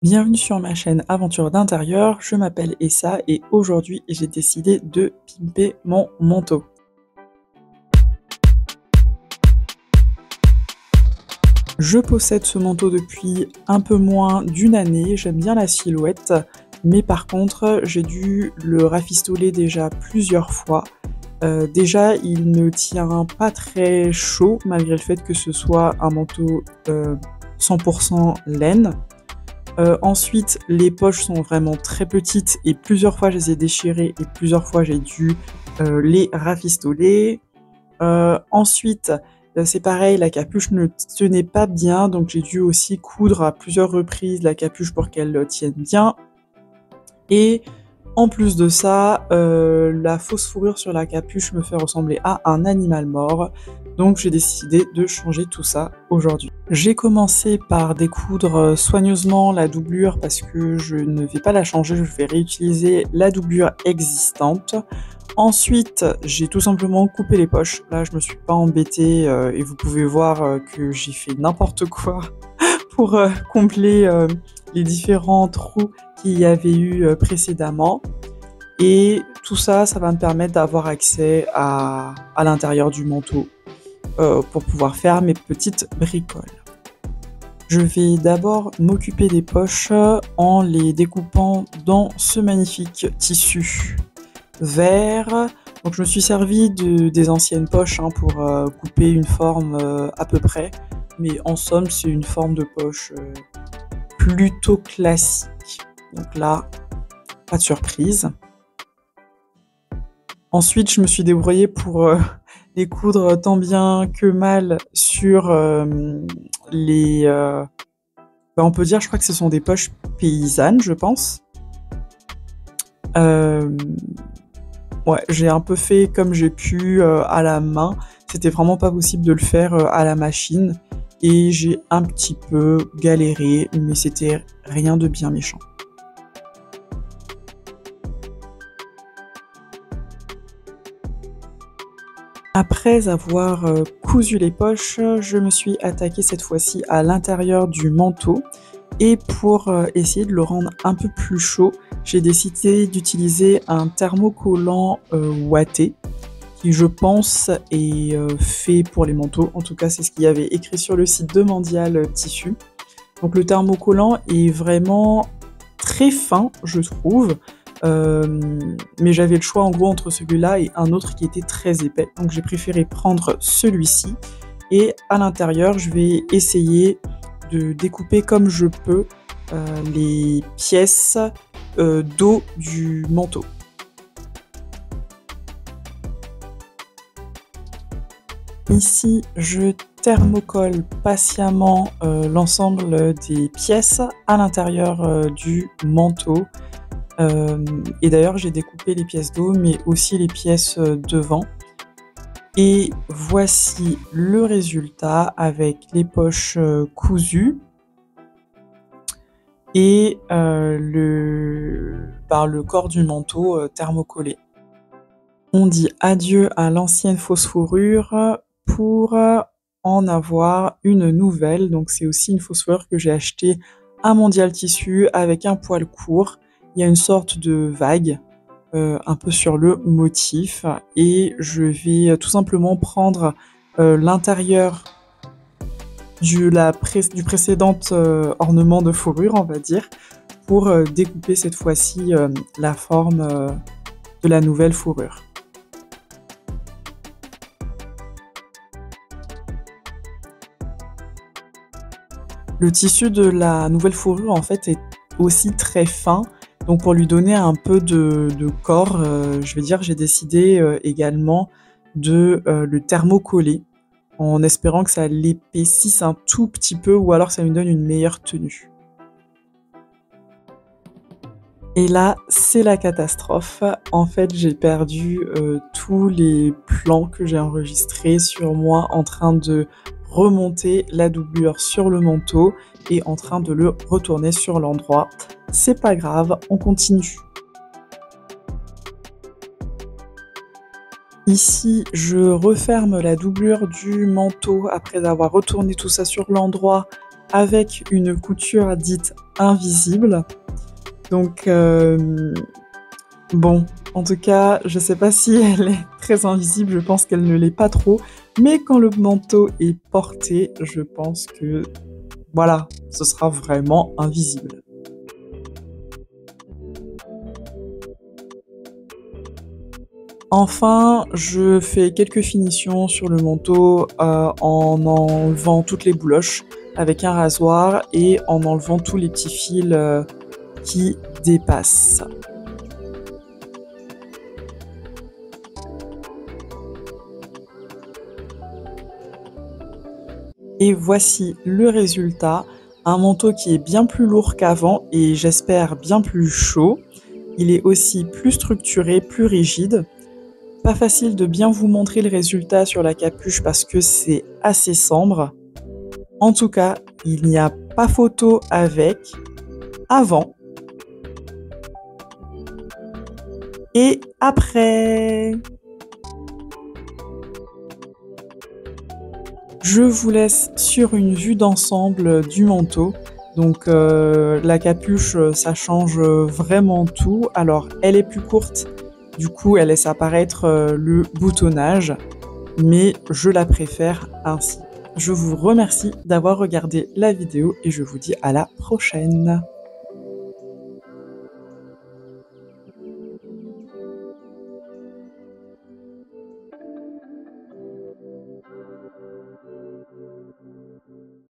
Bienvenue sur ma chaîne Aventure d'intérieur, je m'appelle Essa et aujourd'hui j'ai décidé de pimper mon manteau. Je possède ce manteau depuis un peu moins d'une année, j'aime bien la silhouette, mais par contre j'ai dû le rafistoler déjà plusieurs fois. Déjà il ne tient pas très chaud malgré le fait que ce soit un manteau 100% laine. Ensuite, les poches sont vraiment très petites et plusieurs fois je les ai déchirées et plusieurs fois j'ai dû les rafistoler. Ensuite, c'est pareil, la capuche ne tenait pas bien, donc j'ai dû aussi coudre à plusieurs reprises la capuche pour qu'elle tienne bien. Et en plus de ça, la fausse fourrure sur la capuche me fait ressembler à un animal mort, donc j'ai décidé de changer tout ça aujourd'hui. J'ai commencé par découdre soigneusement la doublure parce que je ne vais pas la changer, je vais réutiliser la doublure existante. Ensuite, j'ai tout simplement coupé les poches. Là, je me suis pas embêtée et vous pouvez voir que j'ai fait n'importe quoi pour combler les différents trous qu'il y avait eu précédemment. Et tout ça, ça va me permettre d'avoir accès à l'intérieur du manteau pour pouvoir faire mes petites bricoles. Je vais d'abord m'occuper des poches en les découpant dans ce magnifique tissu vert. Donc je me suis servi des anciennes poches pour couper une forme à peu près. Mais en somme, c'est une forme de poche plutôt classique. Donc là, pas de surprise. Ensuite, je me suis débrouillée pour les coudre tant bien que mal sur les... on peut dire, je crois que ce sont des poches paysannes, je pense. Ouais, j'ai un peu fait comme j'ai pu à la main. C'était vraiment pas possible de le faire à la machine. Et j'ai un petit peu galéré, mais c'était rien de bien méchant. Après avoir cousu les poches, je me suis attaquée cette fois-ci à l'intérieur du manteau. Et pour essayer de le rendre un peu plus chaud, j'ai décidé d'utiliser un thermocollant ouaté, qui je pense est fait pour les manteaux. En tout cas, c'est ce qu'il y avait écrit sur le site de Mondial Tissu. Donc le thermocollant est vraiment très fin, je trouve. Mais j'avais le choix en gros entre celui-là et un autre qui était très épais. Donc j'ai préféré prendre celui-ci. Et à l'intérieur, je vais essayer de découper comme je peux les pièces d'eau du manteau. Ici, je thermocole patiemment l'ensemble des pièces à l'intérieur du manteau. Et d'ailleurs, j'ai découpé les pièces d'eau, mais aussi les pièces devant. Et voici le résultat avec les poches cousues et le corps du manteau thermocollé. On dit adieu à l'ancienne fausse fourrure pour en avoir une nouvelle. Donc c'est aussi une fausse fourrure que j'ai achetée à Mondial Tissu avec un poil court. Il y a une sorte de vague un peu sur le motif et je vais tout simplement prendre l'intérieur du précédent ornement de fourrure, on va dire, pour découper cette fois-ci la forme de la nouvelle fourrure. Le tissu de la nouvelle fourrure en fait est aussi très fin. Donc pour lui donner un peu de corps, je vais dire, j'ai décidé également de le thermocoller en espérant que ça l'épaississe un tout petit peu ou alors ça lui donne une meilleure tenue. Et là, c'est la catastrophe. En fait, j'ai perdu tous les plans que j'ai enregistrés sur moi en train de remonter la doublure sur le manteau et en train de le retourner sur l'endroit. C'est pas grave, on continue. Ici, je referme la doublure du manteau après avoir retourné tout ça sur l'endroit avec une couture dite invisible. Donc bon, en tout cas, je sais pas si elle est très invisible, je pense qu'elle ne l'est pas trop, mais quand le manteau est porté, je pense que voilà, ce sera vraiment invisible. Enfin, je fais quelques finitions sur le manteau, en enlevant toutes les bouloches avec un rasoir et en enlevant tous les petits fils, qui dépassent. Et voici le résultat, un manteau qui est bien plus lourd qu'avant et j'espère bien plus chaud. Il est aussi plus structuré, plus rigide. Pas facile de bien vous montrer le résultat sur la capuche parce que c'est assez sombre. En tout cas, il n'y a pas photo avec avant et après. Je vous laisse sur une vue d'ensemble du manteau. Donc la capuche, ça change vraiment tout. Alors elle est plus courte, du coup elle laisse apparaître le boutonnage, mais je la préfère ainsi. Je vous remercie d'avoir regardé la vidéo et je vous dis à la prochaine.